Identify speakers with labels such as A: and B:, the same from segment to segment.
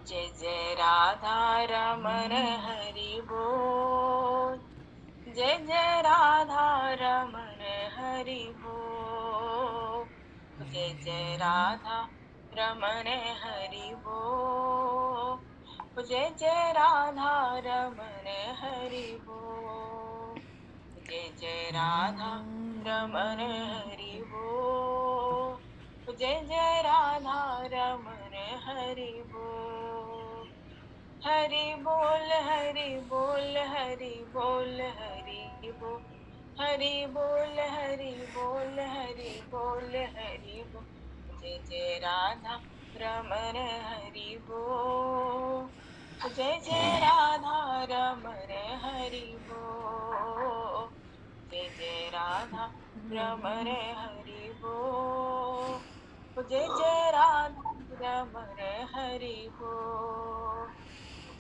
A: जय जय राधा रमण हरि बोल। जय जय राधा रमण हरि बोल। जय जय राधा रमण हरि बोल। जय जय राधा रमण हरि बोल। जय जय राधा रमण हरि बोल। जय जय राधा रमण हरि बोल। हरि बोल हरि बोल हरि बोल हरि बोल। हरि बोल हरि बोल हरि बोल हरि बोल। जय जय राधा रमण हरि बोल। जय जय राधा रमण हरि बोल। जय जय राधा रमण हरि बोल। जय जय राधा रमण हरि बोल।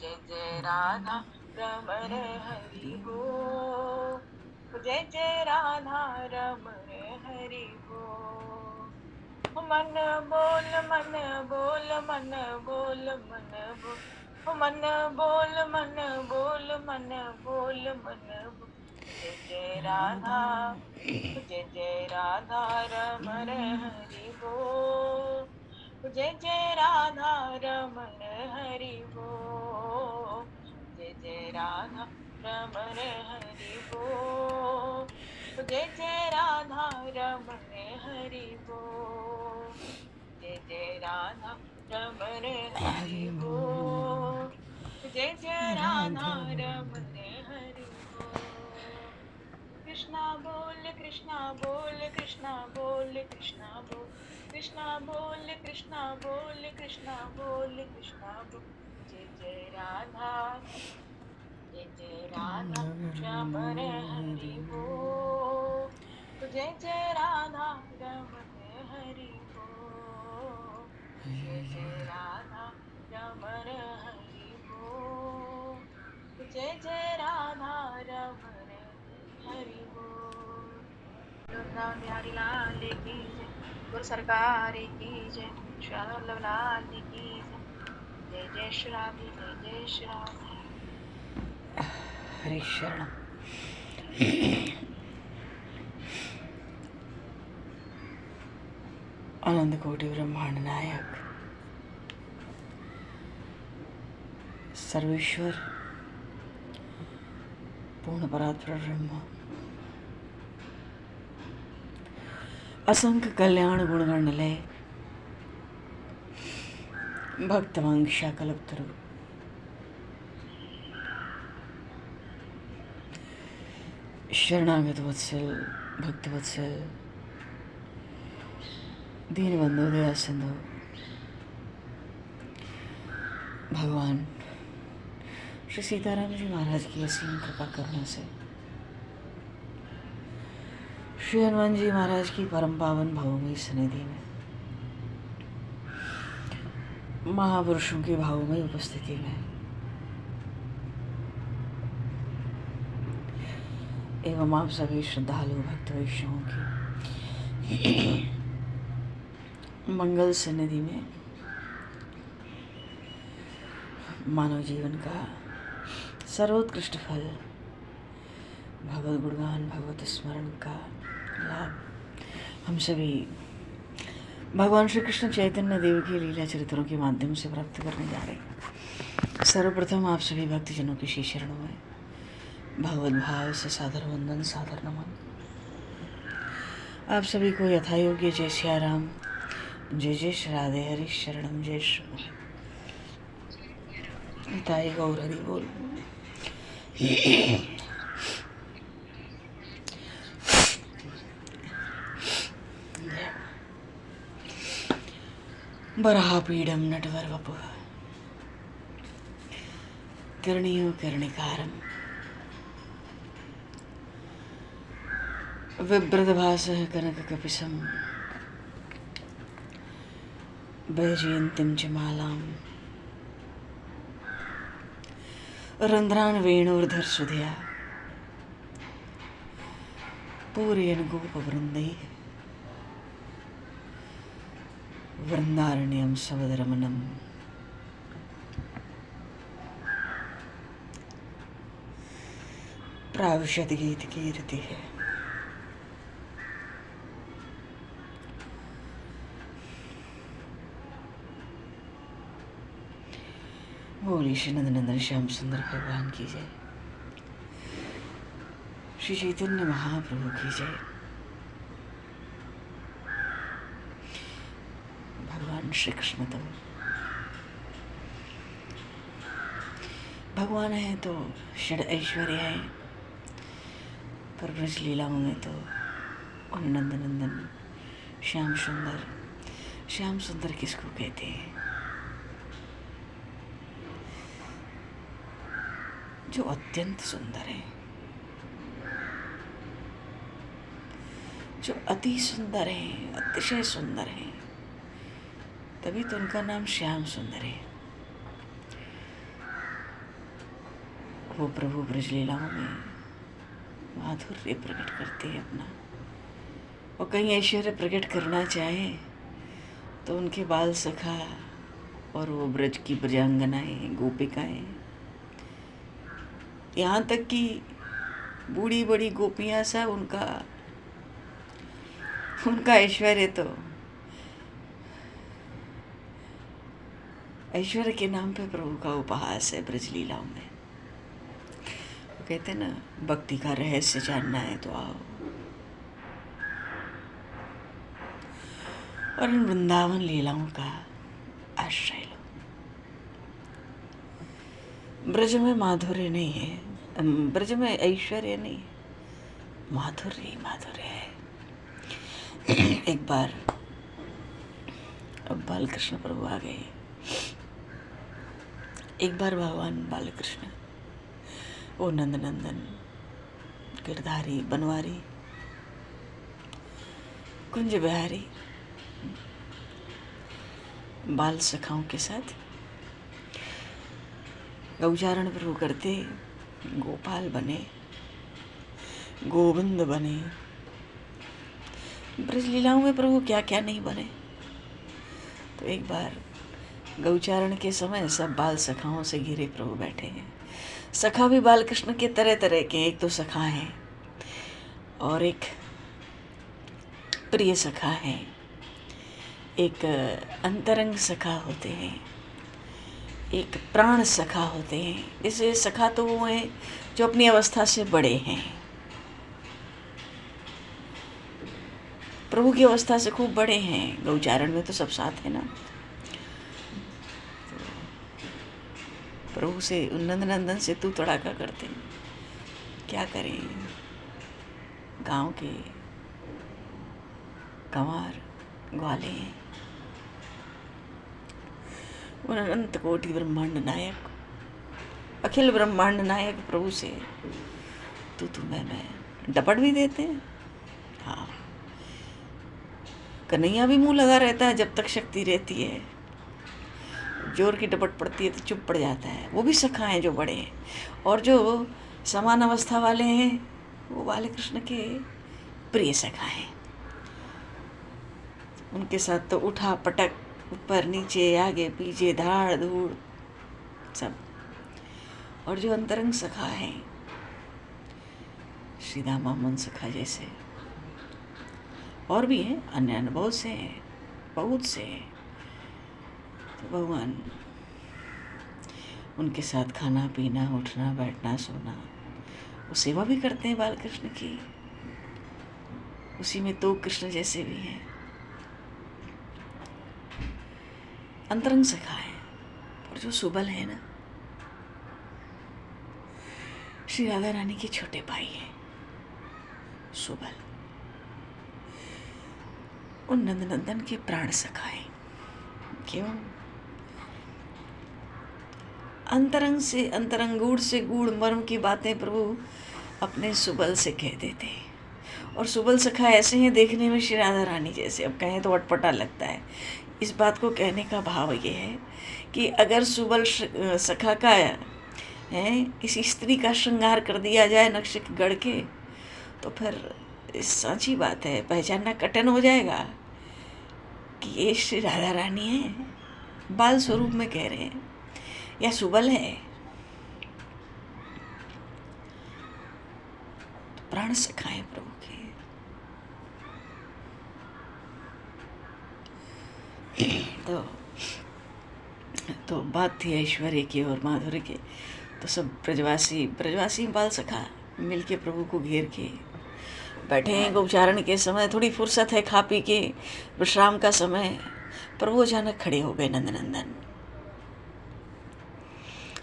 A: जय जय राधा रमण हरि बोल। जय जय राधा रमण हरि बोल। मन बोल मन बोल मन बोल मन बोल। मन बोल मन बोल मन बोल मन बोल। जय जय राधा। जय जय राधा रमण हरि बोल। जय जय राधा रमण हरि बोल। जय जय राधा रमण हरि बोल। जय जय राधा रमण हरि बोल। जय जय राधा रमण हरि बोल। जय जय राधा रमण हरि बोल। कृष्णा बोल कृष्णा बोल कृष्णा बोल कृष्णा बोल। कृष्णा बोल कृष्णा बोल कृष्णा बोल कृष्णा बोल। जय जय राधा। जय जय राधा रमण हरि बोल। जय जय राधा रमण हरि बोल। जय जय राधा रमण हरि बोल। जय जय राधा रमण हरि बोल। वृंदावन बिहारी लाल की जय। गुरु सरकार की जय। श्री वल्लभ लाल की जय। जय जय श्री राधे जय जय श्री राधे।
B: हरे शरण। आनंद कोटि ब्रह्मांड नायक सर्वेश्वर पूर्ण परात्पर ब्रह्म असंख्य कल्याण गुणगण लय भक्तवांक्षा कल्पतरु शरणागत वत्सल भक्त वत्सल दीनबंधु दया सिंधु भगवान श्री सीताराम जी महाराज की असीम कृपा करुणा से श्री हनुमान जी महाराज की परम पावन भावमयी सनिधि में महापुरुषों की भावमयी उपस्थिति में एवं आप सभी श्रद्धालु भक्त वैष्णवों की मंगल सनिधि में मानव जीवन का सर्वोत्कृष्ट फल भगवत गुणगान भगवत स्मरण का लाभ हम सभी भगवान श्री कृष्ण चैतन्य देव की लीला चरित्रों के माध्यम से प्राप्त करने जा रहे हैं। सर्वप्रथम आप सभी भक्तजनों की श्री चरणों में भगवत भाव से सादर वंदन सादर नमन। आप सभी को यथा योग्य जय सिया राम जय जय श्री राधे हरि शरणम जय श्री ताई गौर हरि बोल। बरापीडम नटवर वपुः कर्णियो कर्णिकारं विभ्रतभासः कनककपिशं वैजयन्तीं च मालां रन्ध्रान् वेणुर्धरसुधया पूरयन् गोपवृन्दैः वृन्दारण्यं सवदरमणम् प्राविशद गीत कीर्ति है। बोली श्री नंदनंदन श्याम सुंदर भगवान की जय। श्री चैतन्य महाप्रभु की जय। भगवान श्री कृष्ण तो भगवान है, तो षड ऐश्वर्य है, पर ब्रज लीलाओं में तो उन नंदनंदन श्याम सुंदर किसको कहते हैं? जो अत्यंत सुंदर है, जो अति सुंदर है, अतिशय सुंदर है, तभी तो उनका नाम श्याम सुंदर है। वो प्रभु ब्रज लीलाओं में माधुर्य प्रकट करते हैं अपना, और कहीं ऐश्वर्य प्रकट करना चाहे तो उनके बाल सखा और वो ब्रज की ब्रजांगनाएं, गोपिकाएं, यहाँ तक कि बूढ़ी बड़ी गोपियाँ सब उनका ऐश्वर्य तो ऐश्वर्य के नाम पे प्रभु का उपहास है ब्रज लीलाओं में। वो कहते हैं ना, भक्ति का रहस्य जानना है तो आओ और इन वृंदावन लीलाओं का आश्रय लो। ब्रज में माधुर्य नहीं है, ब्रज में ऐश्वर्य नहीं, माधुर्य ही माधुर्य है। एक बार अब बालकृष्ण प्रभु आ गए। एक बार भगवान बालकृष्ण, वो नंदनंदन, गिरधारी, बनवारी, कुंज बिहारी बाल सखाओं के साथ गौचारण प्रभु करते, गोपाल बने, गोविंद बने। ब्रज लीलाओं में प्रभु क्या क्या नहीं बने। तो एक बार गौचारण के समय सब बाल सखाओं से घिरे प्रभु बैठे हैं। सखा भी बालकृष्ण के तरह तरह के, एक तो सखा हैं और एक प्रिय सखा हैं, एक अंतरंग सखा होते हैं, एक प्राण सखा होते हैं। जैसे सखा तो वो हैं जो अपनी अवस्था से बड़े हैं, प्रभु की अवस्था से खूब बड़े हैं। गौचारण में तो सब साथ है ना। तो प्रभु से, नंदनंदन से तू तड़ाका करते, क्या करें, गांव के गंवार ग्वाले हैं। उन अनंत कोटि ब्रह्मांड नायक, अखिल ब्रह्मांड नायक प्रभु से तू मैं डपट भी देते हैं। हाँ, कन्हैया भी मुंह लगा रहता है जब तक शक्ति रहती है, जोर की डपट पड़ती है तो चुप पड़ जाता है। वो भी सखा हैं जो बड़े हैं, और जो समान अवस्था वाले हैं वो बालकृष्ण के प्रिय सखा हैं। उनके साथ तो उठा पटक, ऊपर नीचे, आगे पीछे, धाड़ धूड़ सब। और जो अंतरंग सखा हैं, श्री दामामन सखा जैसे, और भी हैं, अन्य बहुत से हैं, बहुत से हैं। तो भगवान उनके साथ खाना पीना, उठना बैठना सोना, वो सेवा भी करते हैं बालकृष्ण की। उसी में तो कृष्ण जैसे भी हैं, अंतरंग सखा है। और जो सुबल है ना, श्री राधा रानी के छोटे भाई हैं सुबल, उन नंदनंदन के प्राण सखा हैं। क्यों? अंतरंग से, अंतरंग गूढ़ से गूढ़ मर्म की बातें प्रभु अपने सुबल से कह देते हैं। और सुबल सखा ऐसे हैं देखने में श्री राधा रानी जैसे, अब कहें तो अटपटा लगता है। इस बात को कहने का भाव ये है कि अगर सुबल सखा का है किसी स्त्री का श्रृंगार कर दिया जाए नक्श गढ़ के, तो फिर सच्ची बात है, पहचानना कठिन हो जाएगा कि ये श्री राधा रानी है, बाल स्वरूप में कह रहे हैं, या सुबल है। प्राण सखाए प्रभु के। तो बात थी ऐश्वर्य की और माधुर्य की। तो सब ब्रजवासी बाल सखा मिलके प्रभु को घेर के बैठे हैं। गोचारण के समय थोड़ी फुर्सत है, खा पी के विश्राम का समय। प्रभु अचानक खड़े हो गए नंदनंदन,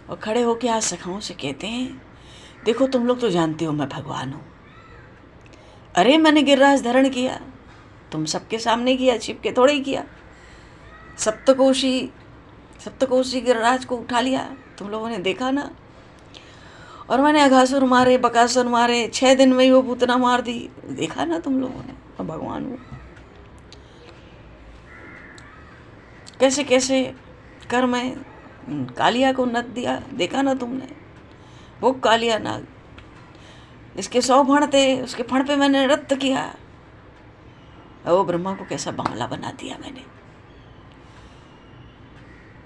B: और खड़े होके आज सखाओं से कहते हैं, देखो तुम लोग तो जानते हो मैं भगवान हूँ। अरे मैंने गिरिराज धारण किया, तुम सबके सामने किया, छिप के थोड़े ही किया। सप्तकोशी गिरिराज को उठा लिया, तुम लोगों ने देखा ना। और मैंने अघासुर मारे, बकासुर मारे, 6 दिन में ही वो पूतना मार दी, देखा ना तुम लोगों ने। मैं भगवान हूँ। कैसे कैसे कर मैं कालिया को नद दिया, देखा ना तुमने। वो कालिया नाग, इसके 100 फण थे, उसके फण पे मैंने नृत्य किया। वो ब्रह्मा को कैसा बावला बना दिया मैंने।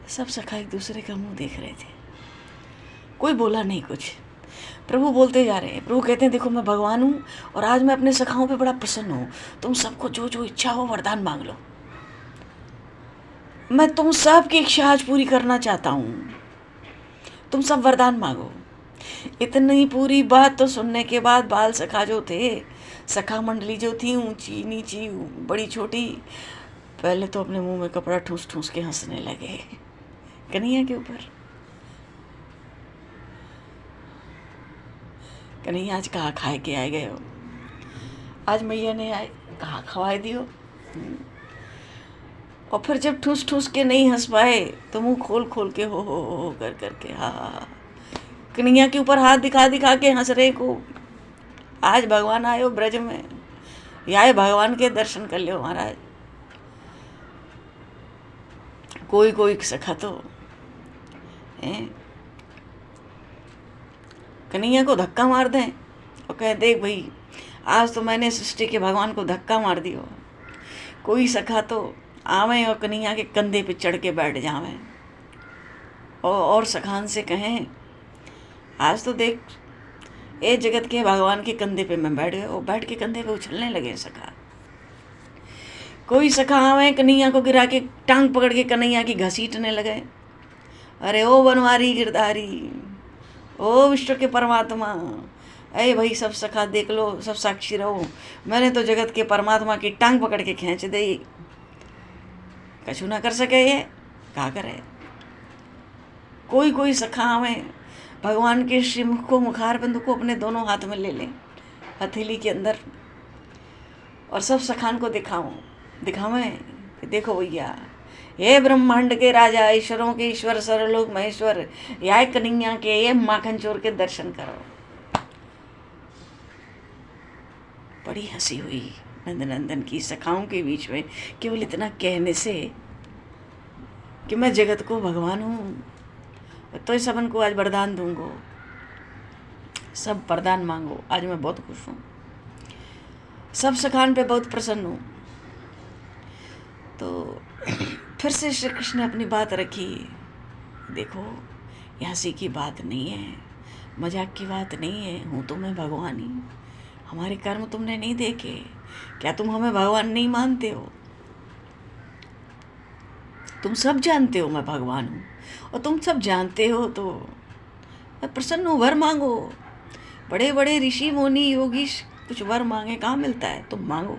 B: सब सखा एक दूसरे का मुंह देख रहे थे, कोई बोला नहीं कुछ। प्रभु बोलते जा रहे हैं। प्रभु कहते हैं, देखो मैं भगवान हूँ और आज मैं अपने सखाओं पे बड़ा प्रसन्न हूँ। तुम सबको जो जो इच्छा हो वरदान मांग लो, मैं तुम सब की इच्छा आज पूरी करना चाहता हूँ। तुम सब वरदान मांगो। इतनी पूरी बात तो सुनने के बाद बाल सखा जो थे, सखा मंडली जो थी, ऊंची नीची बड़ी छोटी, पहले तो अपने मुंह में कपड़ा ठूस ठूस के हंसने लगे कन्हैया के ऊपर। कन्हैया आज कहाँ खाए के आए गए हो, आज मैया ने आए कहाँ खवाए दियो। और फिर जब ठूस ठूस के नहीं हंस पाए तो मुंह खोल खोल के हो कर करके हा कन्हैया के ऊपर हाथ दिखा दिखा के हंस रहे को। आज भगवान आए हो ब्रज में, या भगवान के दर्शन कर लो महाराज। कोई कोई सखा तो कन्हैया को धक्का मार दें और कह देख भाई, आज तो मैंने सृष्टि के भगवान को धक्का मार दियो। कोई सखा तो आवे और कन्हैया के कंधे पे चढ़ के बैठ जावे और सखान से कहें, आज तो देख ए जगत के भगवान के कंधे पे मैं बैठ गया। और बैठ के कंधे पे उछलने लगे सखा। कोई सखा आवे कन्हैया को गिरा के टांग पकड़ के कन्हैया की घसीटने लगे। अरे ओ बनवारी गिरधारी, ओ विश्व के परमात्मा, अरे भाई सब सखा देख लो, सब साक्षी रहो, मैंने तो जगत के परमात्मा की टांग पकड़ के खींच दी। कछु ना कर सके ये, क्या करे। कोई कोई सखा हमें भगवान के श्रीमुख को, मुखार बिंदु को अपने दोनों हाथ में ले लें हथेली के अंदर, और सब सखान को दिखावें कि देखो भैया, ये ब्रह्मांड के राजा, ईश्वरों के ईश्वर, सर्वलोक महेश्वर, या कन्हैया के ये माखन चोर के दर्शन करो। बड़ी हंसी हुई नंदनंदन की सखाओं के बीच में, केवल इतना कहने से कि मैं जगत को भगवान हूँ, तो सबन को आज वरदान दूंगो, सब वरदान मांगो। आज मैं बहुत खुश हूँ, सब सखान पे बहुत प्रसन्न हूँ। तो फिर से श्री कृष्ण ने अपनी बात रखी। देखो ये हंसी की बात नहीं है, मजाक की बात नहीं है, हूँ तो मैं भगवान ही। हमारे कर्म तुमने नहीं देखे क्या? तुम हमें भगवान नहीं मानते हो? तुम सब जानते हो मैं भगवान हूँ, और तुम सब जानते हो तो मैं प्रसन्न हूँ। वर मांगो। बड़े बड़े ऋषि मुनि योगी कुछ वर मांगे, कहाँ मिलता है? तुम मांगो,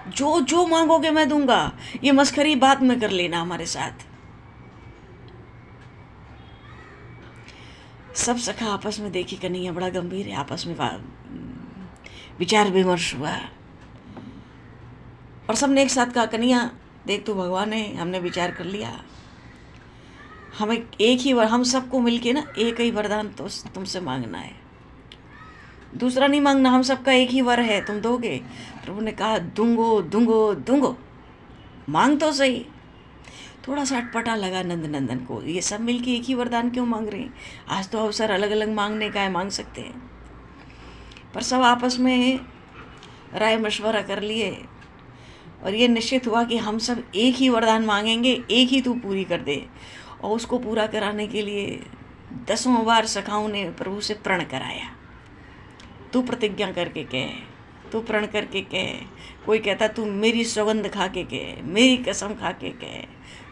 B: जो जो मांगोगे मैं दूंगा। ये मस्खरी बात में कर लेना हमारे साथ। सब सखा आपस में देखी, कन्हैया बड़ा गंभीर है, आपस में विचार विमर्श हुआ और सबने एक साथ कहा, कन्हैया देख तू भगवान है, हमने विचार कर लिया, हमें एक ही हम सबको मिलके ना एक ही वरदान तो तुमसे मांगना है, दूसरा नहीं मांगना। हम सबका एक ही वर है, तुम दोगे? प्रभु ने कहा, दूंगो दूंगो दूंगो, मांग तो सही। थोड़ा सा अटपटा लगा नंदनंदन को, ये सब मिलके एक ही वरदान क्यों मांग रहे हैं? आज तो अवसर अलग अलग मांगने का है, मांग सकते हैं। पर सब आपस में राय मशवरा कर लिए और ये निश्चित हुआ कि हम सब एक ही वरदान मांगेंगे, एक ही तू पूरी कर दे। और उसको पूरा कराने के लिए 10वां बार सखाओं ने प्रभु से प्रण कराया, तू प्रतिज्ञा करके कह, तू प्रण करके कह। कोई कहता तू मेरी सौगंध खा के कह, मेरी कसम खा के कह,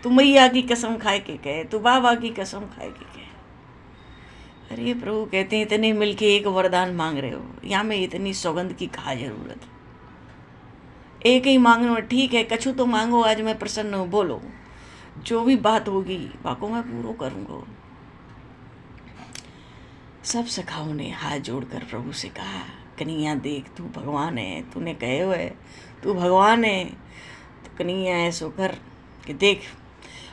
B: तू मैया की कसम खा के कह, तू बाबा की कसम खा के कह। अरे प्रभु कहते हैं इतने मिलके एक वरदान मांग रहे हो, यहाँ में इतनी सौगंध की कहा जरूरत। एक ही मांगना ठीक है, कछु तो मांगो, आज मैं प्रसन्न हूँ, बोलो जो भी बात होगी बाको मैं पूरा करूँगा। सब सखाओं ने हाथ जोड़कर प्रभु से कहा, कन्हैया देख तू भगवान है, तूने कहे हुए तू भगवान है, तो कन्हैया ऐसो कर कि देख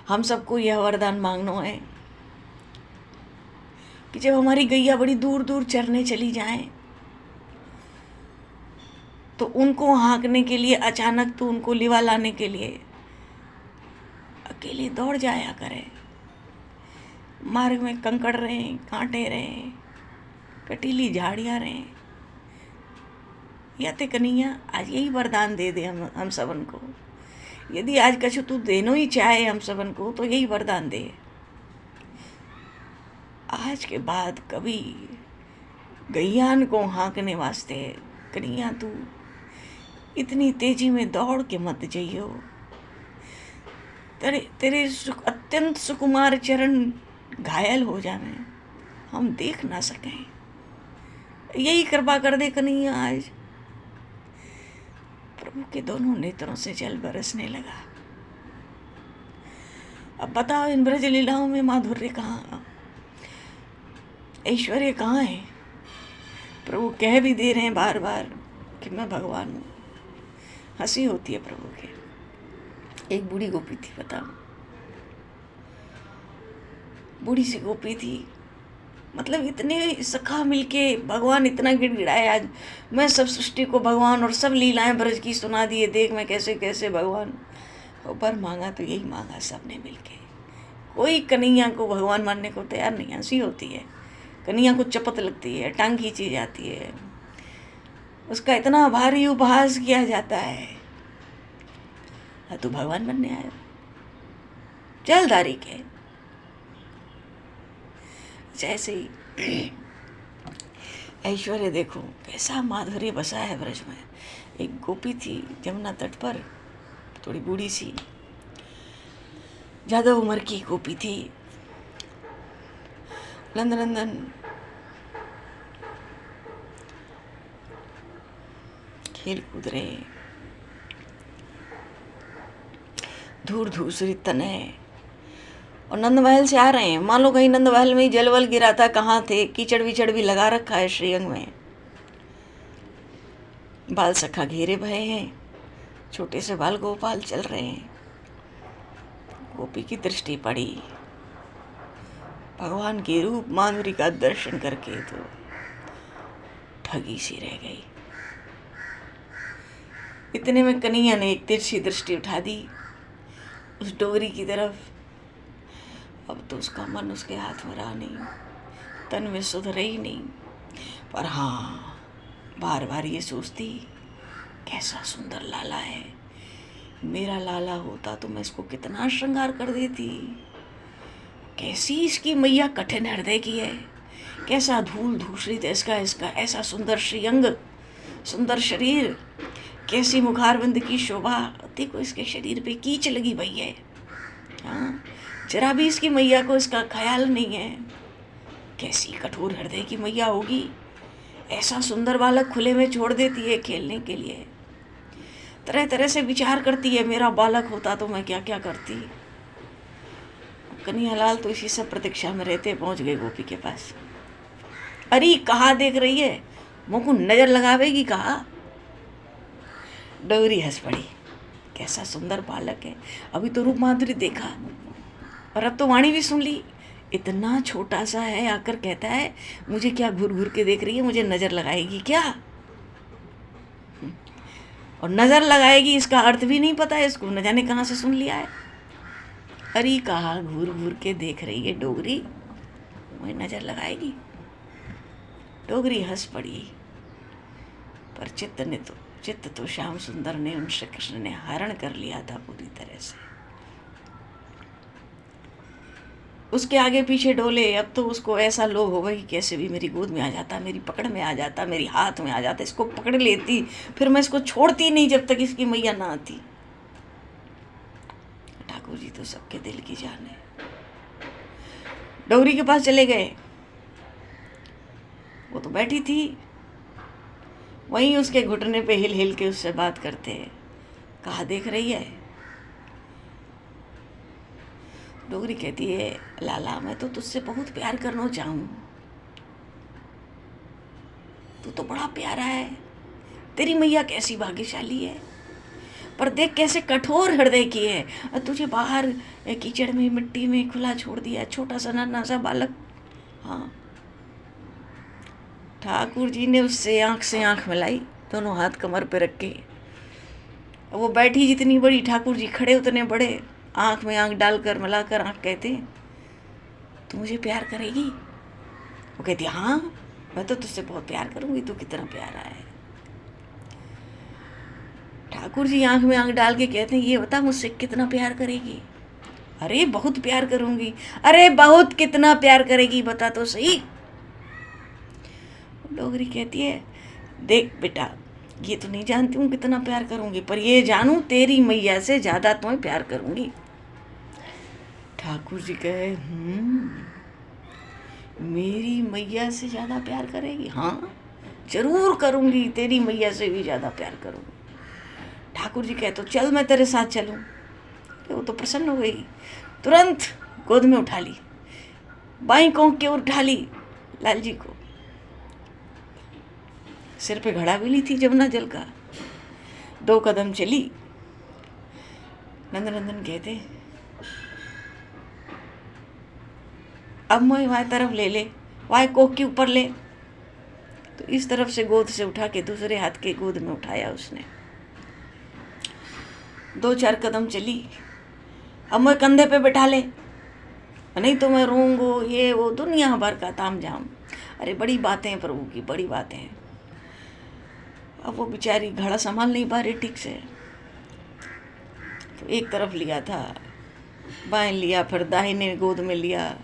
B: हम सबको यह वरदान मांगना है कि जब हमारी गैया बड़ी दूर दूर चरने चली जाएं तो उनको हाँकने के लिए अचानक तो उनको लिवा लाने के लिए अकेले दौड़ जाया करे। मार्ग में कंकड़ रहे, कांटे रहे, कटीली झाड़ियाँ रहे, या ते कन्हैया आज यही वरदान दे दे हम सबन को। यदि आज कछु तू देनो ही चाहे हम सबन को तो यही वरदान दे, आज के बाद कभी गैयान को हाँकने वास्ते कन्हैया तू इतनी तेजी में दौड़ के मत जाइयो। तेरे अत्यंत सुकुमार चरण घायल हो जावे, हम देख ना सकें, यही कृपा कर दे कन्हैया। आज प्रभु के दोनों नेत्रों से जल बरसने लगा। अब बताओ इन ब्रज लीलाओं में माधुर्य कहाँ, ऐश्वर्य कहाँ है? प्रभु कह भी दे रहे हैं बार बार कि मैं भगवान हूँ। हंसी होती है प्रभु के। एक बूढ़ी गोपी थी, बताओ, बूढ़ी सी गोपी थी, मतलब इतने सखा मिलके भगवान इतना गिड़गिड़ाए, आज मैं सब सृष्टि को भगवान और सब लीलाएं ब्रज की सुना दिए, देख मैं कैसे कैसे भगवान। ऊपर मांगा तो यही मांगा सबने मिलके, कोई कन्हैया को भगवान मानने को तैयार नहीं। हंसी होती है, कन्हैया को चपत लगती है, टांग खींची जाती है, उसका इतना भारी उपहास किया जाता है। तू भगवान बनने आया, जलधारी के जैसे ही ऐश्वर्य देखो कैसा माधुर्य बसा है ब्रज में। एक गोपी थी जमुना तट पर, थोड़ी बूढ़ी सी, ज्यादा उम्र की गोपी थी। नंदनंदन खेल कूद रहे, धूर धूसरी तने, और नंद महल से आ रहे हैं, मान लो कहीं नंद महल में ही जलवल गिरा था, कहाँ थे, कीचड़ विचड़ भी लगा रखा है श्रीअंग में। बाल सखा घेरे भये हैं, छोटे से बाल गोपाल चल रहे हैं। गोपी की दृष्टि पड़ी भगवान के रूप माधुरी का दर्शन करके तो ठगी सी रह गई। इतने में कन्हैया ने एक तिरछी दृष्टि उठा दी उस डोगरी की तरफ। अब तो उसका मन उसके हाथ में रहा नहीं, तन में सुधरे ही नहीं, पर हाँ बार बार ये सोचती कैसा सुंदर लाला है, मेरा लाला होता तो मैं इसको कितना श्रृंगार कर देती। कैसी इसकी मैया कठिन हृदय की है, कैसा धूल धूसरित इसका ऐसा सुंदर श्रीअंग, सुंदर शरीर, कैसी मुखारबिंद की शोभा। देखो इसके शरीर पे कीच लगी भई है, हाँ जरा भी इसकी मैया को इसका ख्याल नहीं है। कैसी कठोर हृदय की मैया होगी, ऐसा सुंदर बालक खुले में छोड़ देती है खेलने के लिए। तरह तरह से विचार करती है, मेरा बालक होता तो मैं क्या क्या करती। कन्हैयालाल तो इसी सब प्रतीक्षा में रहते पहुंच गए गोपी के पास। अरे कहाँ देख रही है, मुँह को नजर लगावेगी कहा। डोगरी हंस पड़ी, कैसा सुंदर बालक है, अभी तो रूप माधुरी देखा और अब तो वाणी भी सुन ली। इतना छोटा सा है, आकर कहता है मुझे क्या घूर घूर के देख रही है, मुझे नजर लगाएगी क्या। और नजर लगाएगी इसका अर्थ भी नहीं पता है इसको, न जाने कहाँ से सुन लिया है। अरे कहा घूर घूर के देख रही है डोगरी, मुझे नजर लगाएगी। डोगरी हंस पड़ी, पर चित्त तो श्याम सुंदर ने, उन श्री कृष्ण ने हरण कर लिया था पूरी तरह से। उसके आगे पीछे डोले। अब तो उसको ऐसा लोभ होगा कि कैसे भी मेरी गोद में आ जाता, मेरी पकड़ में आ जाता, मेरी हाथ में आ जाता, इसको पकड़ लेती, फिर मैं इसको छोड़ती नहीं जब तक इसकी मैया ना आती। ठाकुर जी तो सबके दिल की जान है। डोगरी के पास चले गए, वो तो बैठी थी वहीं, उसके घुटने पे हिल हिल के उससे बात करते। कहा देख रही है? डोगरी कहती है, लाला मैं तो तुझसे बहुत प्यार करना चाहूँ, तू तो बड़ा प्यारा है, तेरी मैया कैसी भाग्यशाली है, पर देख कैसे कठोर हृदय की है, और तुझे बाहर कीचड़ में मिट्टी में खुला छोड़ दिया, छोटा सा नन्हा सा बालक। हाँ, ठाकुर जी ने उससे आंख मिलाई, दोनों हाथ कमर पे रख के। वो बैठी जितनी बड़ी, ठाकुर जी खड़े उतने बड़े, आंख में आंख डालकर मिलाकर आंख कहते, तू मुझे प्यार करेगी? वो कहती, हाँ मैं तो तुझसे बहुत प्यार करूंगी, तू कितना प्यारा है। ठाकुर जी आंख में आंख डाल के कहते हैं, ये बता मुझसे कितना प्यार करेगी? अरे बहुत प्यार करूंगी। अरे बहुत कितना प्यार करेगी, बता तो सही। डोगरी कहती है, देख बेटा, ये तो नहीं जानती हूँ कितना प्यार करूंगी, पर ये जानू तेरी मैया से ज्यादा तुम्हें प्यार करूंगी। ठाकुर जी कहे, मेरी मैया से ज्यादा प्यार करेगी? हाँ जरूर करूंगी, तेरी मैया से भी ज्यादा प्यार करूंगी। ठाकुर जी कहे, तो चल मैं तेरे साथ चलूं। वो तो प्रसन्न हो गई, तुरंत गोद में उठा ली, बाई कोंक के उठा ली लाल जी को। सिर पे घड़ा भी ली थी जमुना जल का। 2 कदम चली, नंदनंदन कहते, अब मैं वाय तरफ ले ले, वाय कोक के ऊपर ले। तो इस तरफ से गोद से उठा के दूसरे हाथ के गोद में उठाया उसने। 2-4 कदम चली, अब मैं कंधे पे बैठा ले, नहीं तो मैं रोऊंगो, ये वो दुनिया भर का ताम झाम। अरे बड़ी बातें प्रभु की, बड़ी बातें। अब वो बेचारी घड़ा संभाल नहीं पा रही ठीक से, तो एक तरफ लिया था, बाएं लिया, फिर दाहिने गोद में लिया।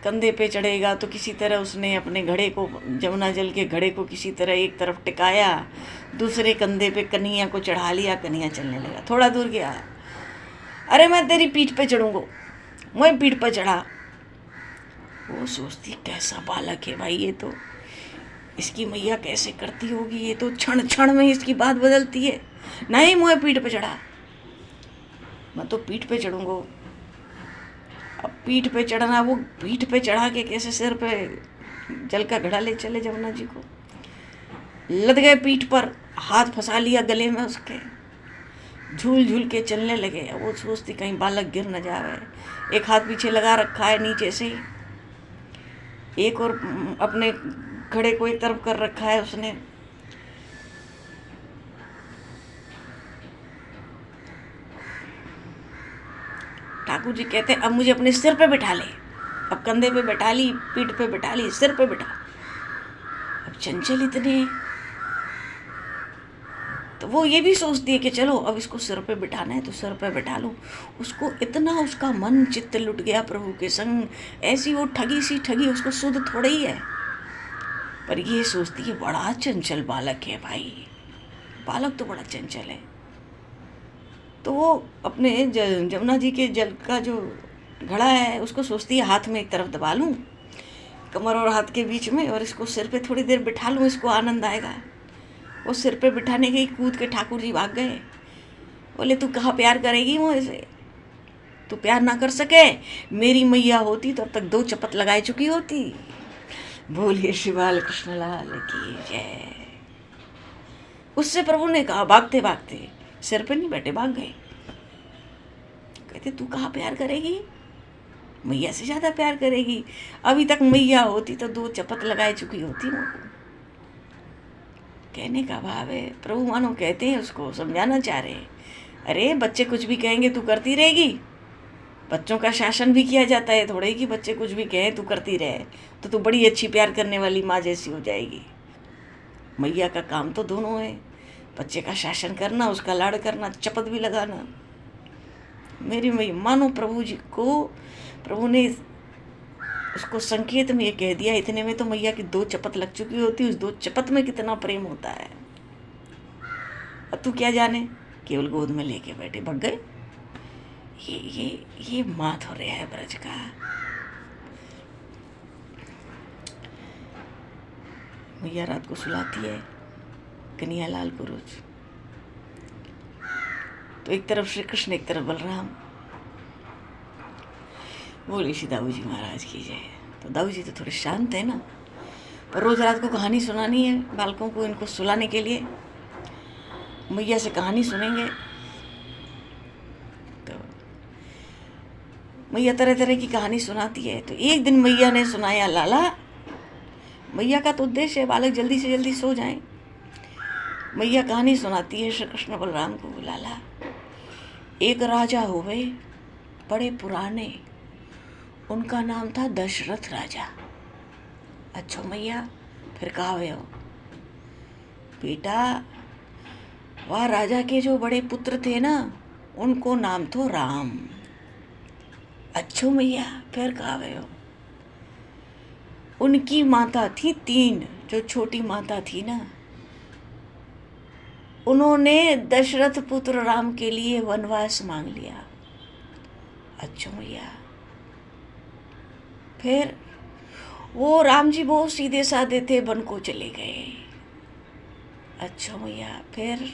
B: कंधे पे चढ़ेगा तो किसी तरह उसने अपने घड़े को, जमुना जल के घड़े को किसी तरह एक तरफ टिकाया, दूसरे कंधे पे कन्हैया को चढ़ा लिया। कन्हैया चलने लगा, थोड़ा दूर गया, अरे मैं तेरी पीठ पे चढ़ूंगा, मैं पीठ पर चढ़ा। वो सोचती, कैसा बालक है भाई ये तो, इसकी मैया कैसे करती होगी, ये तो क्षण क्षण में इसकी बात बदलती है। नहीं, मैं पीठ पे चढ़ा, मैं तो पीठ पे चढ़ूंगा। अब पीठ पे चढ़ना, वो पीठ पे चढ़ा के कैसे सिर पे जल का घड़ा ले चले जमुना जी को, लद गए पीठ पर, हाथ फंसा लिया गले में उसके, झूल झूल के चलने लगे। वो सोचती कहीं बालक गिर न जावे। एक हाथ पीछे लगा रखा है नीचे से, एक और अपने घड़े को एक तरफ कर रखा है उसने। ठाकुर जी कहते, अब मुझे अपने सिर पे बिठा ले। अब कंधे पे बैठा ली, पीठ पे बैठा ली, सिर पे बैठा। अब चंचल इतने, तो वो ये भी सोचती है कि चलो अब इसको सिर पे बिठाना है तो सिर पे बैठा लो। उसको इतना, उसका मन चित्त लुट गया प्रभु के संग। ऐसी वो ठगी सी ठगी, उसको सुध थोड़ा ही है, पर ये सोचती है बड़ा चंचल बालक है भाई, बालक तो बड़ा चंचल है। तो वो अपने जमुना जी के जल का जो घड़ा है उसको सोचती है हाथ में एक तरफ दबा लूँ, कमर और हाथ के बीच में, और इसको सिर पे थोड़ी देर बिठा लूँ, इसको आनंद आएगा। वो सिर पे बिठाने गई, कूद के ठाकुर जी भाग गए। बोले, तू कहाँ प्यार करेगी मुझसे, तू प्यार ना कर सके, मेरी मैया होती तो अब तक 2 चपत लगाई चुकी होती। बोलिए श्री बाल कृष्ण लाल की जय। उससे प्रभु ने कहा, भागते भागते, सिर पे नहीं बैठे, भाग गए। कहते, तू कहाँ प्यार करेगी, मैया से ज्यादा प्यार करेगी, अभी तक मैया होती तो 2 चपत लगाए चुकी होती। मुझको कहने का भाव है, प्रभु मानो कहते हैं, उसको समझाना चाह रहे हैं, अरे बच्चे कुछ भी कहेंगे तू करती रहेगी। बच्चों का शासन भी किया जाता है, थोड़े ही कि बच्चे कुछ भी कहें तू करती रहे, तो तू बड़ी अच्छी प्यार करने वाली माँ जैसी हो जाएगी। मैया का काम तो दोनों है, बच्चे का शासन करना, उसका लाड़ करना, चपत भी लगाना। मेरी मैया, मानो प्रभु जी को प्रभु ने उसको संकेत में ये कह दिया, इतने में तो मैया की 2 चपत लग चुकी होती, उस 2 चपत में कितना प्रेम होता है। और तू क्या जाने, केवल गोद में लेके बैठे भग गए। ये माधुर्य है ब्रज का। मैया रात को सुलाती है कन्हैयालाल को रोज। तो एक तरफ श्री कृष्ण, एक तरफ बलराम। बोले श्री दाऊ जी महाराज की जय। तो दाऊ जी तो थोड़े शांत है ना, पर रोज रात को कहानी सुनानी है बालकों को, इनको सुलाने के लिए मैया से कहानी सुनेंगे। तो मैया तरह तरह की कहानी सुनाती है। तो एक दिन मैया ने सुनाया, लाला, मैया का तो उद्देश्य है बालक जल्दी से जल्दी सो जाएं। मैया कहानी सुनाती है श्री कृष्ण बलराम को, लाला, एक राजा हुए बड़े पुराने, उनका नाम था दशरथ राजा। अच्छा मैया, फिर कहा हुए हो? बेटा, वह राजा के जो बड़े पुत्र थे ना, उनको नाम तो राम। अच्छो मैया, फिर कहा हुए हो? उनकी माता थी 3, जो छोटी माता थी ना, उन्होंने दशरथ पुत्र राम के लिए वनवास मांग लिया। अच्छा मैया, फिर वो राम जी बहुत सीधे साधे थे, वन को चले गए। अच्छा मैया, फिर?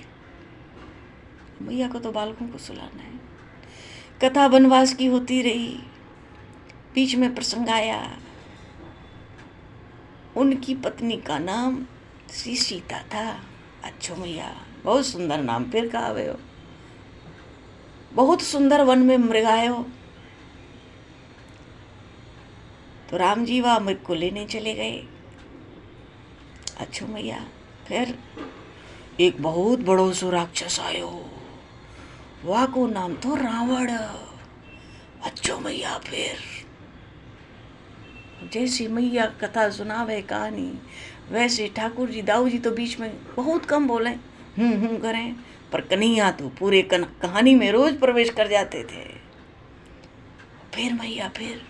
B: मैया को तो बालकों को सुलाना है। कथा वनवास की होती रही, बीच में प्रसंग आया, उनकी पत्नी का नाम श्री सीता था। अच्छा मैया, बहुत सुंदर नाम, फिर कहा हुए हो? बहुत सुंदर वन में मृगाए हो। तो राम जी वह मृग को लेने चले गए। अच्छा मैया, फिर? एक बहुत बड़ो सो राक्षस आयो, वह को नाम तो रावण। अच्छा मैया, फिर? जैसी मैया कथा सुनावे कहानी, वैसे ठाकुर जी दाऊ जी तो बीच में बहुत कम बोले, करें, पर कन्हैया तो पूरे कहानी में रोज प्रवेश कर जाते थे। फिर मैया, फिर?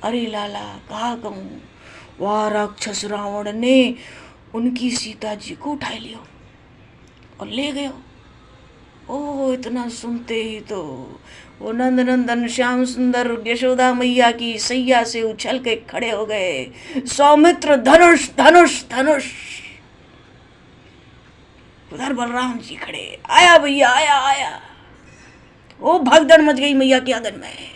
B: अरे लाला, कहा कहूँ, वह राक्षस रावण ने उनकी सीता जी को उठा लिया और ले गया। ओह, इतना सुनते ही तो वो नंद नंदन श्याम सुंदर यशोदा मैया की सैया से उछल के खड़े हो गए। सौमित्र, धनुष धनुष धनुष। उधर बलराम जी खड़े, आया भैया, आया आया। ओ, भगदड़ मच गई मैया के आंगन में।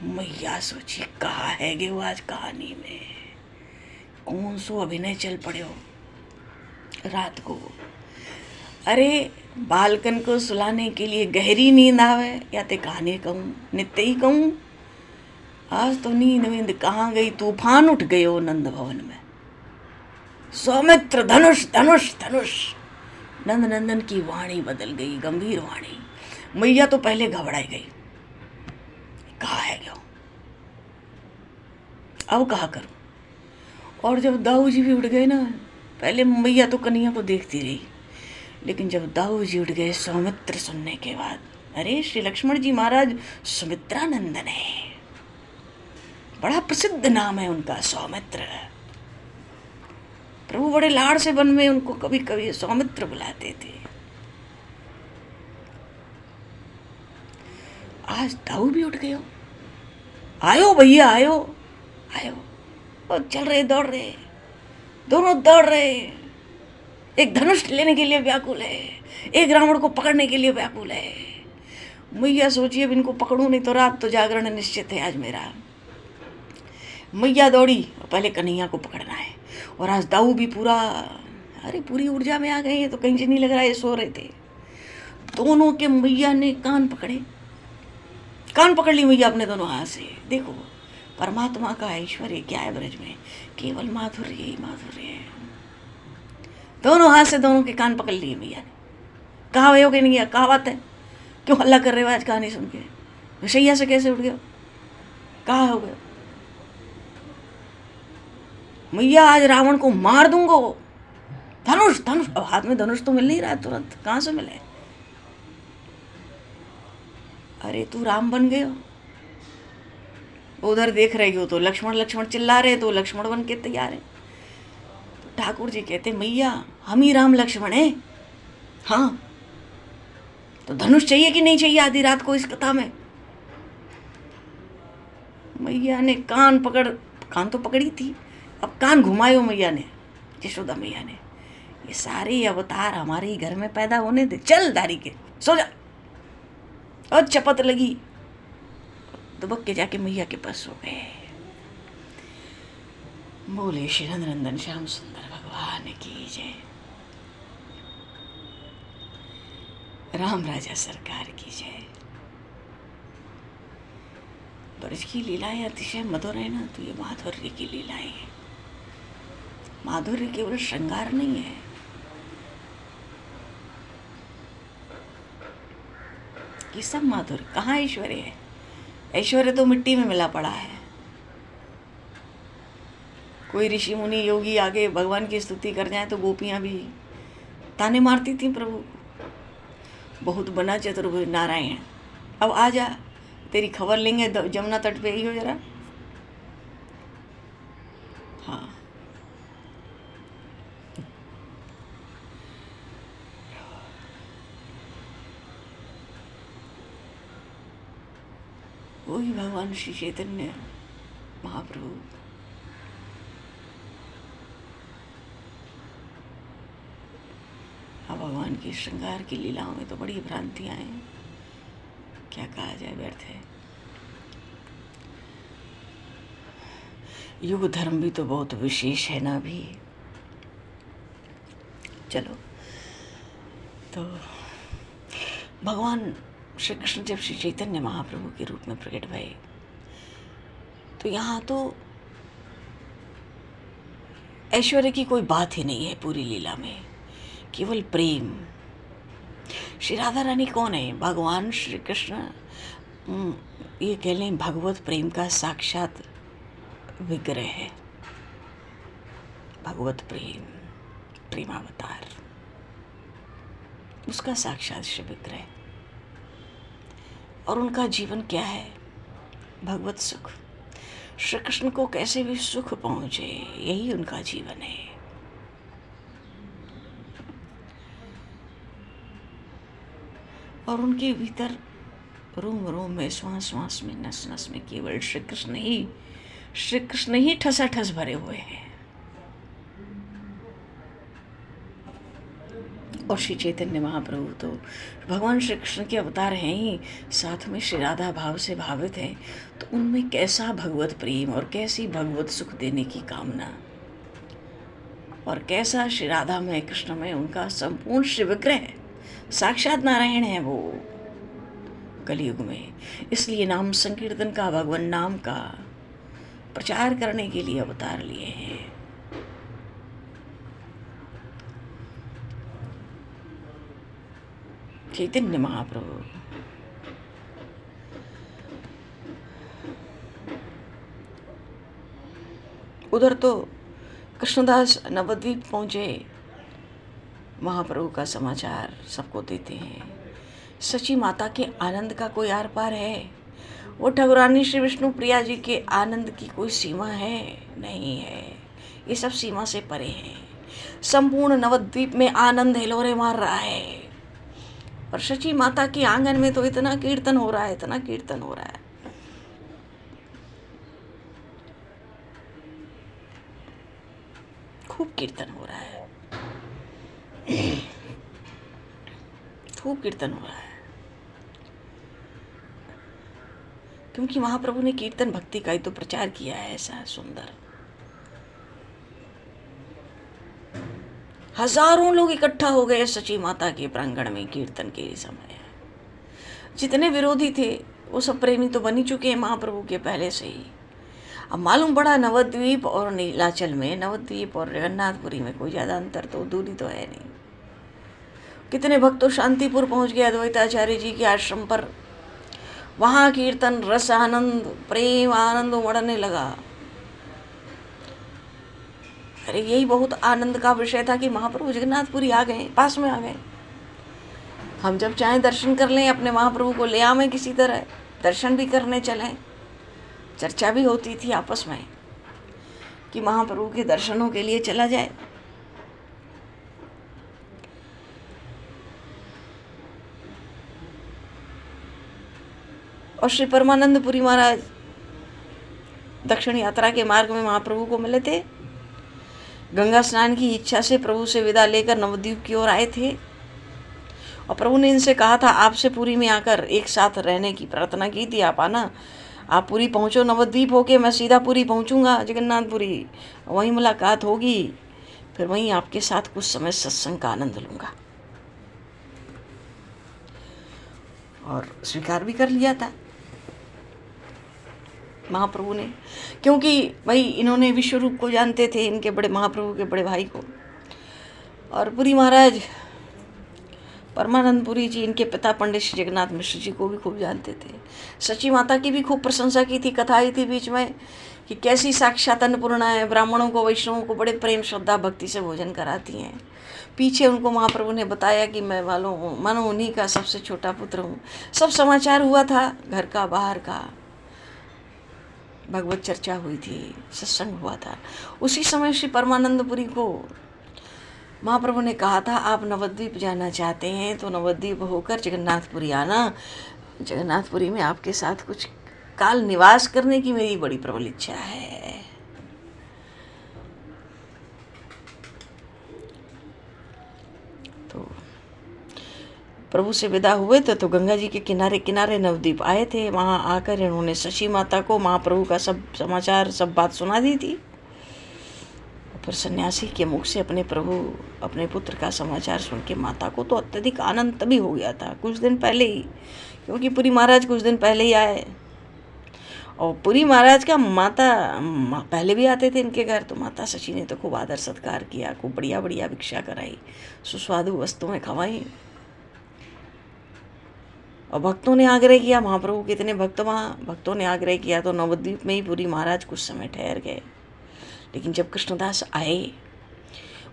B: मैया सोची, कहा है गे वो आज कहानी में, कौन सो अभिनय चल पड़े हो रात को। अरे बालकन को सुलाने के लिए गहरी नींद आवे, या ते कहानी कहूँ, नित्य ही कहूँ। आज तो नींद वींद कहाँ गई, तूफान उठ गयो नंद भवन में। सौमित्र, धनुष धनुष धनुष। नंद नंदन की वाणी बदल गई, गंभीर वाणी। मैया तो पहले घबराई गई, कहा है क्यों, अब कहा करूं। और जब दाऊ जी भी उठ गए ना, पहले मैया तो कन्हैया को देखती रही, लेकिन जब दाऊ जी उठ गए सौमित्र सुनने के बाद, अरे श्री लक्ष्मण जी महाराज सुमित्रानंदन है, बड़ा प्रसिद्ध नाम है उनका सौमित्र। प्रभु बड़े लाड़ से वन में उनको कभी कभी सौमित्र बुलाते थे। आज दाऊ भी उठ गए, आयो भैया, आयो आयो। और चल रहे, दौड़ रहे, दोनों दौड़ रहे। एक धनुष लेने के लिए व्याकुल है, एक रावण को पकड़ने के लिए व्याकुल है। मैया सोचिए, अब इनको पकड़ूं नहीं तो रात तो जागरण निश्चित है आज मेरा। मैया दौड़ी, पहले कन्हैया को पकड़ना है। और आज दाऊ भी पूरा, अरे पूरी ऊर्जा में आ गए हैं, तो कहीं से नहीं लग रहा है सो रहे थे। दोनों के मैया ने कान पकड़े, कान पकड़ ली मैया अपने दोनों हाथ से। देखो परमात्मा का ऐश्वर्य क्या है ब्रज में, केवल माधुर्य ही माधुर्य है। दोनों हाथ से दोनों के कान पकड़ लिए मैया ने। कहा हो कि नहीं, कहा बात है, क्यों हल्ला कर रहे हो आज कहानी सुन के, शैया से कैसे उठ गए, कहा हो गए? मैया आज रावण को मार दूंगा। धनुष धनुष, अब हाथ में धनुष तो मिल नहीं रहा तुरंत, कहां से मिले? अरे तू राम बन गए हो। उधर देख रही हो तो लक्ष्मण लक्ष्मण चिल्ला रहे, तो लक्ष्मण बन के तैयार है। तो ठाकुर जी कहते मैया हम ही राम लक्ष्मण हैं। हाँ तो धनुष चाहिए कि नहीं चाहिए आधी रात को इस कथा में? मैया ने कान तो पकड़ी थी, अब कान घुमाए हो मैया ने, यशोदा मैया ने। ये सारे अवतार हमारे ही घर में पैदा होने दे, चल दारी के सो जा। और चपत लगी, दुबक के जाके मैया के पास सो गए। बोले श्री नंदन श्याम सुंदर भगवान की जय। राम राजा सरकार की जय। ब्रज की लीलाएं अतिशय मधुर है ना, तो ये माधुर्य की लीलाएं हैं। माधुर्य केवल श्रृंगार नहीं है, ये सब माधुर्य। कहाँ ऐश्वर्य है? ऐश्वर्य तो मिट्टी में मिला पड़ा है। कोई ऋषि मुनि योगी आगे भगवान की स्तुति कर जाए तो गोपियां भी ताने मारती थी प्रभु, बहुत बना चतुर्भुज नारायण, अब आ जा, तेरी खबर लेंगे जमुना तट पे ही हो जरा। हाँ वही भगवान श्री चैतन्य महाप्रभु अब भगवान की श्रृंगार की लीलाओं में तो बड़ी भ्रांतियां हैं, क्या कहा जाए, व्यर्थ है। युग धर्म भी तो बहुत विशेष है ना भी। चलो, तो भगवान श्री कृष्ण जब श्री चैतन्य महाप्रभु के रूप में प्रकट भये, तो यहाँ तो ऐश्वर्य की कोई बात ही नहीं है पूरी लीला में, केवल प्रेम। श्री राधा रानी कौन है? भगवान श्री कृष्ण, ये कह लें भगवत प्रेम का साक्षात विग्रह है। भगवत प्रेम, प्रेमावतार, उसका साक्षात श्री विग्रह। और उनका जीवन क्या है? भगवत सुख। श्री कृष्ण को कैसे भी सुख पहुंचे, यही उनका जीवन है। और उनके भीतर रोम रोम में, श्वास श्वास में, नस नस में केवल श्री कृष्ण ही ठसाठस भरे हुए हैं। और श्री चैतन्य महाप्रभु तो भगवान श्री कृष्ण के अवतार हैं ही, साथ में श्री राधा भाव से भावित हैं। तो उनमें कैसा भगवत प्रेम और कैसी भगवत सुख देने की कामना, और कैसा श्री राधा में, कृष्ण में उनका संपूर्ण श्री विग्रह है। साक्षात नारायण है वो कलयुग में। इसलिए नाम संकीर्तन का, भगवान नाम का प्रचार करने के लिए अवतार लिए हैं। चैतन्य महाप्रभु उधर तो कृष्णदास नवद्वीप पहुंचे, महाप्रभु का समाचार सबको देते हैं। सची माता के आनंद का कोई आर पार है? वो ठाकुरानी श्री विष्णु प्रिया जी के आनंद की कोई सीमा है? नहीं है, ये सब सीमा से परे है। संपूर्ण नवद्वीप में आनंद हिलोरे मार रहा है, और सची माता के आंगन में तो इतना कीर्तन हो रहा है, इतना कीर्तन हो रहा है। खूब कीर्तन हो रहा है, खूब कीर्तन हो रहा है, क्योंकि महाप्रभु ने कीर्तन भक्ति का ही तो प्रचार किया है। ऐसा सुंदर, हजारों लोग इकट्ठा हो गए सची माता के प्रांगण में कीर्तन के समय। जितने विरोधी थे वो सब प्रेमी तो बन ही चुके हैं महाप्रभु के पहले से ही। अब मालूम पड़ा नवद्वीप और नीलाचल में, नवद्वीप और जगन्नाथपुरी में कोई ज़्यादा अंतर तो, दूरी तो है नहीं। कितने भक्त तो शांतिपुर पहुंच गए अद्वैताचार्य जी के आश्रम पर, वहाँ कीर्तन रस आनंद, प्रेम आनंद उमड़ने लगा। अरे यही बहुत आनंद का विषय था कि महाप्रभु जगन्नाथपुरी आ गए, पास में आ गए। हम जब चाहें दर्शन कर लें, अपने महाप्रभु को ले आवें, किसी तरह दर्शन भी करने चलें। चर्चा भी होती थी आपस में कि महाप्रभु के दर्शनों के लिए चला जाए। और श्री परमानंदपुरी महाराज दक्षिण यात्रा के मार्ग में महाप्रभु को मिले थे। गंगा स्नान की इच्छा से प्रभु से विदा लेकर नवद्वीप की ओर आए थे और प्रभु ने इनसे कहा था, आपसे पुरी में आकर एक साथ रहने की प्रार्थना की थी। आप आना, आप पुरी पहुँचो नवद्वीप होके, मैं सीधा पुरी पहुँचूँगा जगन्नाथपुरी, वहीं मुलाकात होगी, फिर वहीं आपके साथ कुछ समय सत्संग का आनंद लूँगा। और स्वीकार भी कर लिया था महाप्रभु ने, क्योंकि भाई इन्होंने विश्व रूप को जानते थे, इनके बड़े महाप्रभु के बड़े भाई को। और पुरी महाराज परमानंदपुरी जी इनके पिता पंडित श्री जगन्नाथ मिश्र जी को भी खूब जानते थे। सची माता की भी खूब प्रशंसा की थी। कथा आई थी बीच में कि कैसी साक्षात अन्नपूर्णा है, ब्राह्मणों को वैष्णवों को बड़े प्रेम श्रद्धा भक्ति से भोजन कराती हैं। पीछे उनको महाप्रभु ने बताया कि मैं मानो उन्हीं का सबसे छोटा पुत्र हूँ। सब समाचार हुआ था, घर का बाहर का, भगवत चर्चा हुई थी, सत्संग हुआ था। उसी समय श्री परमानंदपुरी को महाप्रभु ने कहा था, आप नवद्वीप जाना चाहते हैं तो नवद्वीप होकर जगन्नाथपुरी आना। जगन्नाथपुरी में आपके साथ कुछ काल निवास करने की मेरी बड़ी प्रबल इच्छा है। तो प्रभु से विदा हुए तो गंगा जी के किनारे किनारे नवद्वीप आए थे। वहाँ आकर इन्होंने शची माता को महाप्रभु का सब समाचार, सब बात सुना दी थी। फिर सन्यासी के मुख से अपने प्रभु, अपने पुत्र का समाचार सुन के माता को तो अत्यधिक आनंद तभी हो गया था, कुछ दिन पहले ही, क्योंकि पुरी महाराज कुछ दिन पहले ही आए। और पुरी महाराज का माता पहले भी आते थे इनके घर, तो माता शची ने तो खूब आदर सत्कार किया, खूब बढ़िया बढ़िया भिक्षा कराई, सुस्वादु वस्तुएं खवाई। और भक्तों ने आग्रह किया, महाप्रभु के इतने भक्त वहाँ, भक्तों ने आग्रह किया तो नवद्वीप में ही पुरी महाराज कुछ समय ठहर गए। लेकिन जब कृष्णदास आए,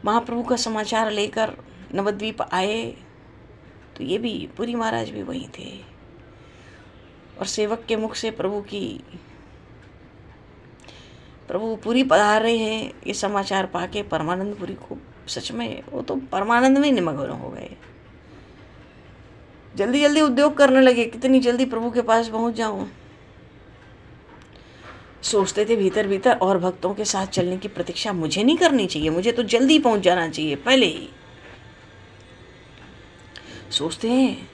B: महाप्रभु का समाचार लेकर नवद्वीप आए, तो ये भी पुरी महाराज भी वहीं थे। और सेवक के मुख से प्रभु पुरी पधार रहे हैं ये समाचार पाके परमानंदपुरी को सच में वो तो परमानंद में निमग्न हो गए। जल्दी जल्दी उद्योग करने लगे, कितनी जल्दी प्रभु के पास पहुंच जाऊं। सोचते थे भीतर भीतर, और भक्तों के साथ चलने की प्रतीक्षा मुझे नहीं करनी चाहिए, मुझे तो जल्दी पहुंच जाना चाहिए पहले ही। सोचते हैं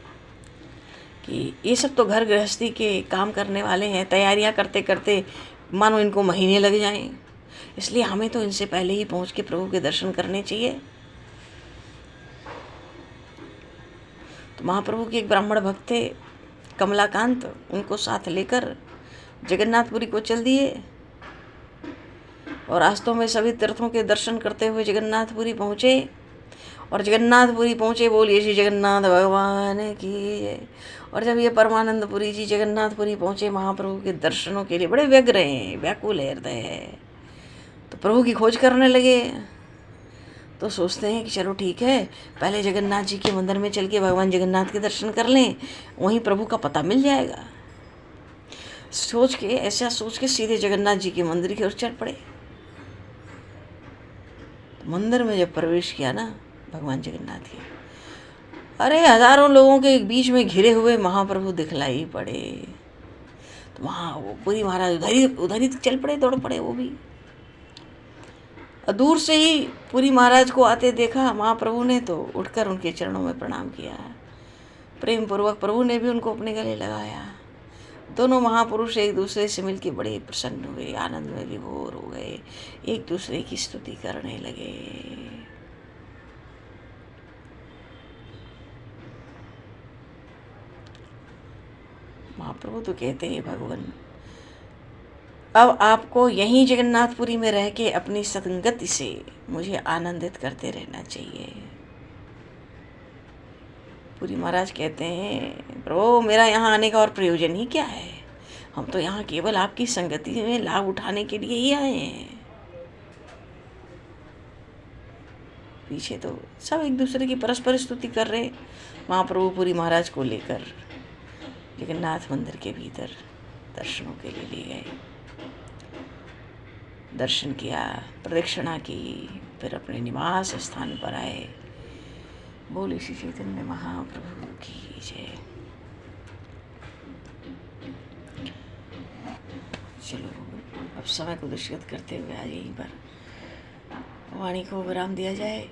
B: कि ये सब तो घर गृहस्थी के काम करने वाले हैं, तैयारियां करते करते मानो इनको महीने लग जाएं, इसलिए हमें तो इनसे पहले ही पहुंच के प्रभु के दर्शन करने चाहिए। तो महाप्रभु के एक ब्राह्मण भक्त थे कमलाकांत, उनको साथ लेकर जगन्नाथपुरी को चल दिए। और रास्तों में सभी तीर्थों के दर्शन करते हुए जगन्नाथपुरी पहुँचे। और जगन्नाथपुरी पहुँचे, बोलिए श्री जगन्नाथ भगवान की। और जब ये परमानंदपुरी जी जगन्नाथपुरी पहुँचे, महाप्रभु के दर्शनों के लिए बड़े व्यग्र हैं, व्याकुल हृदय है, तो प्रभु की खोज करने लगे। तो सोचते हैं कि चलो ठीक है, पहले जगन्नाथ जी के मंदिर में चल के भगवान जगन्नाथ के दर्शन कर लें, वहीं प्रभु का पता मिल जाएगा। ऐसा सोच के सीधे जगन्नाथ जी के मंदिर की ओर चल पड़े। तो मंदिर में जब प्रवेश किया ना भगवान जगन्नाथ के, अरे हजारों लोगों के बीच में घिरे हुए महाप्रभु दिखलाई पड़े। तो वहाँ वो पुरी महाराज उधर ही चल पड़े, दौड़ पड़े वो भी। दूर से ही पुरी महाराज को आते देखा महाप्रभु ने, तो उठकर उनके चरणों में प्रणाम किया। प्रेम पूर्वक प्रभु ने भी उनको अपने गले लगाया। दोनों महापुरुष एक दूसरे से मिलकर बड़े प्रसन्न हुए, आनंद में विभोर हो गए, एक दूसरे की स्तुति करने लगे। महाप्रभु तो कहते हैं, भगवान अब आपको यहीं जगन्नाथपुरी में रह के अपनी संगति से मुझे आनंदित करते रहना चाहिए। पुरी महाराज कहते हैं, प्रभु मेरा यहाँ आने का और प्रयोजन ही क्या है, हम तो यहाँ केवल आपकी संगति में लाभ उठाने के लिए ही आए हैं। पीछे तो सब एक दूसरे की परस्पर स्तुति कर रहे, महाप्रभु पुरी महाराज को लेकर जगन्नाथ मंदिर के भीतर दर्शनों के लिए ले गए। दर्शन किया, प्रदक्षिणा की, फिर अपने निवास स्थान पर आए। बोले श्री चैतन्य महाप्रभु की जय। चलो अब समय को दृष्टिगत करते हुए आज यहीं पर वाणी को विराम दिया जाए।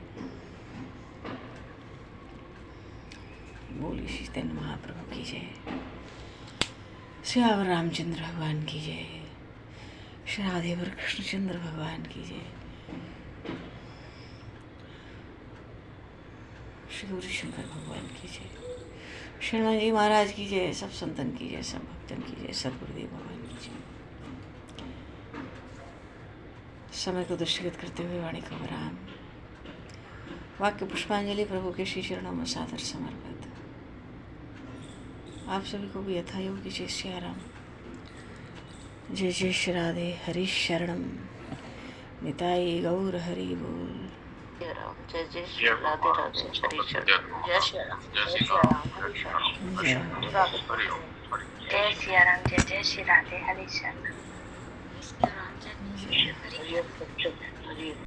B: बोली श्री चैतन्य महाप्रभु की जय। श्यावर रामचंद्र भगवान की जय। श्री राधेवर कृष्णचंद्र भगवान की जय। श्री गौरी शंकर भगवान की जय। शर्मा जी महाराज की जय। सब संतन की जय, सब भक्तन की जय, सब गुरुदेव भगवान की जय। समय को दृष्टिगत करते हुए वाणी का विराम। वाक्य पुष्पांजलि प्रभु के श्री चरणों में सादर समर्पित। आप सभी को भी यथायोग्य जय श्री राम। जय जय श्री राधे। हरि शरणम। निताई गौर हरि बोल। जय राम। जय जय श्री राधे राधे। हरि शरणम। जय श्री राम। जय श्री राम। हरि शरणम। जय
C: श्री राम। जय जय श्री राधे। हरि शरणम।
B: जय